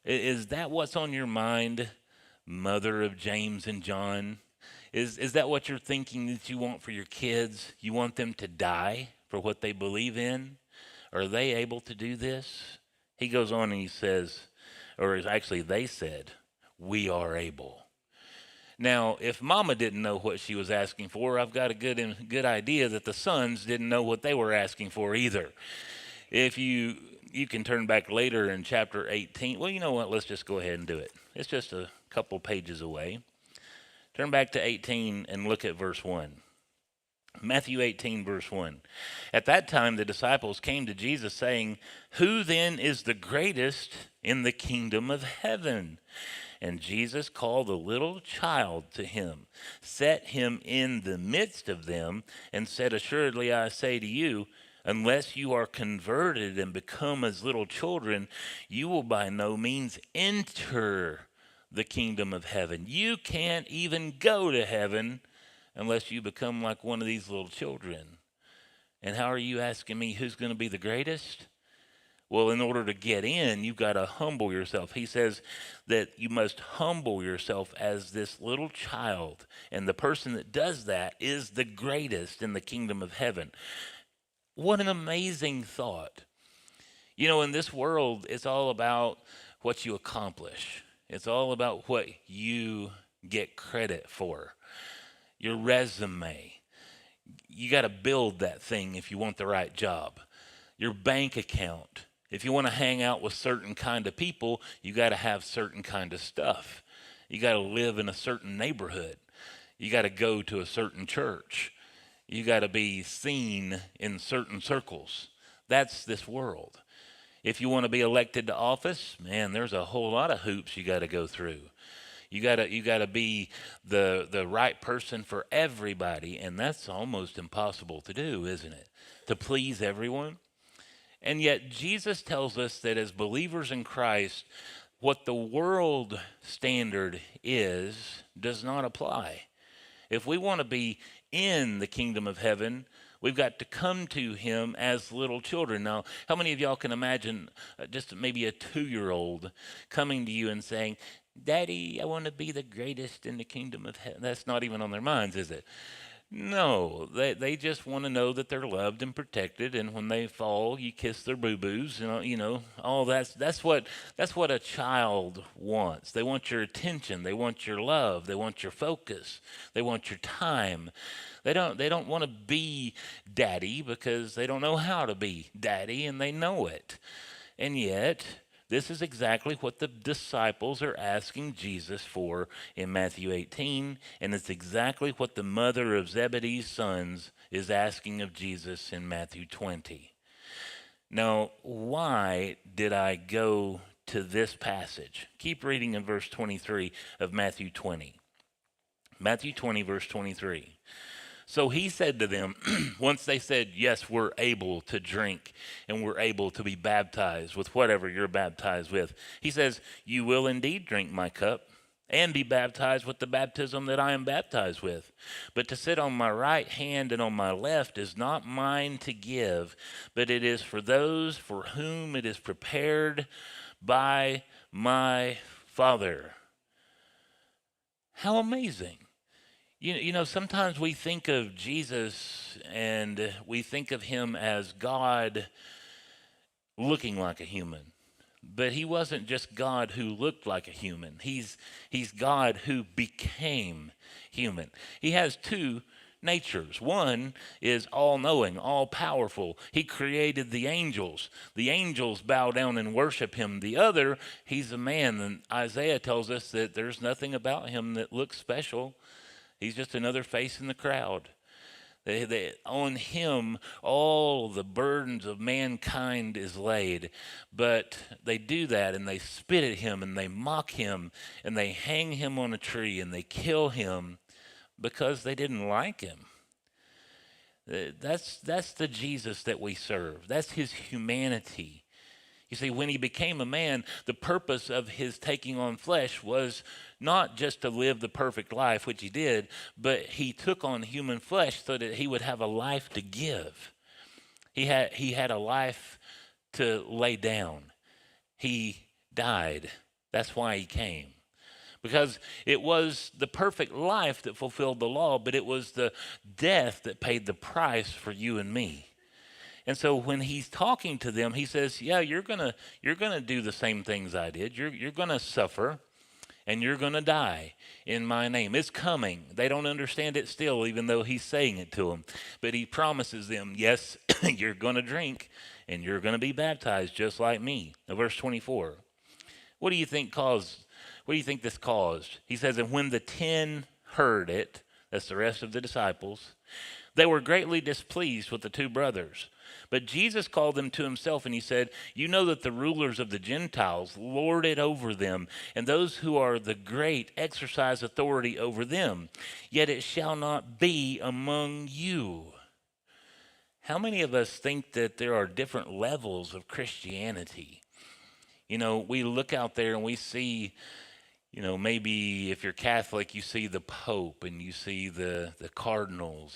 Is that what's on your mind, mother of James and John? Is that what you're thinking that you want for your kids? You want them to die for what they believe in? Are they able to do this? He goes on and he says, or actually they said, we are able. Now, if Mama didn't know what she was asking for, I've got a good idea that the sons didn't know what they were asking for either. If you can turn back later in chapter 18. Well, you know what? Let's just go ahead and do it. It's just a couple pages away. Turn back to 18 and look at verse 1. Matthew 18, verse 1. At that time, the disciples came to Jesus, saying, who then is the greatest in the kingdom of heaven? And Jesus called a little child to him, set him in the midst of them, and said, assuredly I say to you, unless you are converted and become as little children, you will by no means enter the kingdom of heaven. You can't even go to heaven unless you become like one of these little children. And how are you asking me who's going to be the greatest? Well, in order to get in, you've got to humble yourself. He says that you must humble yourself as this little child. And the person that does that is the greatest in the kingdom of heaven. What an amazing thought. You know, in this world, it's all about what you accomplish. It's all about what you get credit for. Your resume. You got to build that thing if you want the right job. Your bank account. If you want to hang out with certain kind of people, you got to have certain kind of stuff. You got to live in a certain neighborhood. You got to go to a certain church. You got to be seen in certain circles. That's this world. If you want to be elected to office, man, there's a whole lot of hoops you got to go through. You gotta be the right person for everybody, and that's almost impossible to do, isn't it? To please everyone. And yet Jesus tells us that as believers in Christ, what the world standard is does not apply. If we want to be in the kingdom of heaven, we've got to come to him as little children. Now, how many of y'all can imagine just maybe a 2-year-old coming to you and saying, Daddy, I want to be the greatest in the kingdom of heaven? That's not even on their minds, is it? No, they just want to know that they're loved and protected, and when they fall, you kiss their boo-boos, all that's what a child wants. They want your attention, they want your love, they want your focus, they want your time. They don't want to be daddy because they don't know how to be daddy, and they know it. And yet, this is exactly what the disciples are asking Jesus for in Matthew 18, and it's exactly what the mother of Zebedee's sons is asking of Jesus in Matthew 20. Now, why did I go to this passage? Keep reading in verse 23 of Matthew 20. Matthew 20, verse 23. So he said to them, once they said, yes, we're able to drink and we're able to be baptized with whatever you're baptized with, he says, you will indeed drink my cup and be baptized with the baptism that I am baptized with. But to sit on my right hand and on my left is not mine to give, but it is for those for whom it is prepared by my Father. How amazing. Sometimes we think of Jesus and we think of him as God looking like a human. But he wasn't just God who looked like a human. He's God who became human. He has two natures. One is all-knowing, all-powerful. He created the angels. The angels bow down and worship him. The other, he's a man. And Isaiah tells us that there's nothing about him that looks special. He's just another face in the crowd. On him, all the burdens of mankind is laid. But they do that, and they spit at him, and they mock him, and they hang him on a tree, and they kill him because they didn't like him. That's the Jesus that we serve. That's his humanity. You see, when he became a man, the purpose of his taking on flesh was not just to live the perfect life, which he did, but he took on human flesh so that he would have a life to give. He had a life to lay down. He died That's why he came. Because it was the perfect life that fulfilled the law, but it was the death that paid the price for you and me. And so when he's talking to them, he says, "Yeah, you're gonna do the same things I did. You're gonna suffer, and you're gonna die in my name. It's coming." They don't understand it still, even though he's saying it to them. But he promises them, "Yes, you're gonna drink, and you're gonna be baptized just like me." Now, verse 24. What do you think caused? What do you think this caused? He says, "And when the 10 heard it," that's the rest of the disciples, "they were greatly displeased with the two brothers. But Jesus called them to himself, and he said, 'You know that the rulers of the Gentiles lord it over them, and those who are the great exercise authority over them. Yet it shall not be among you.'" How many of us think that there are different levels of Christianity? We look out there and we see, maybe if you're Catholic, you see the Pope and you see the cardinals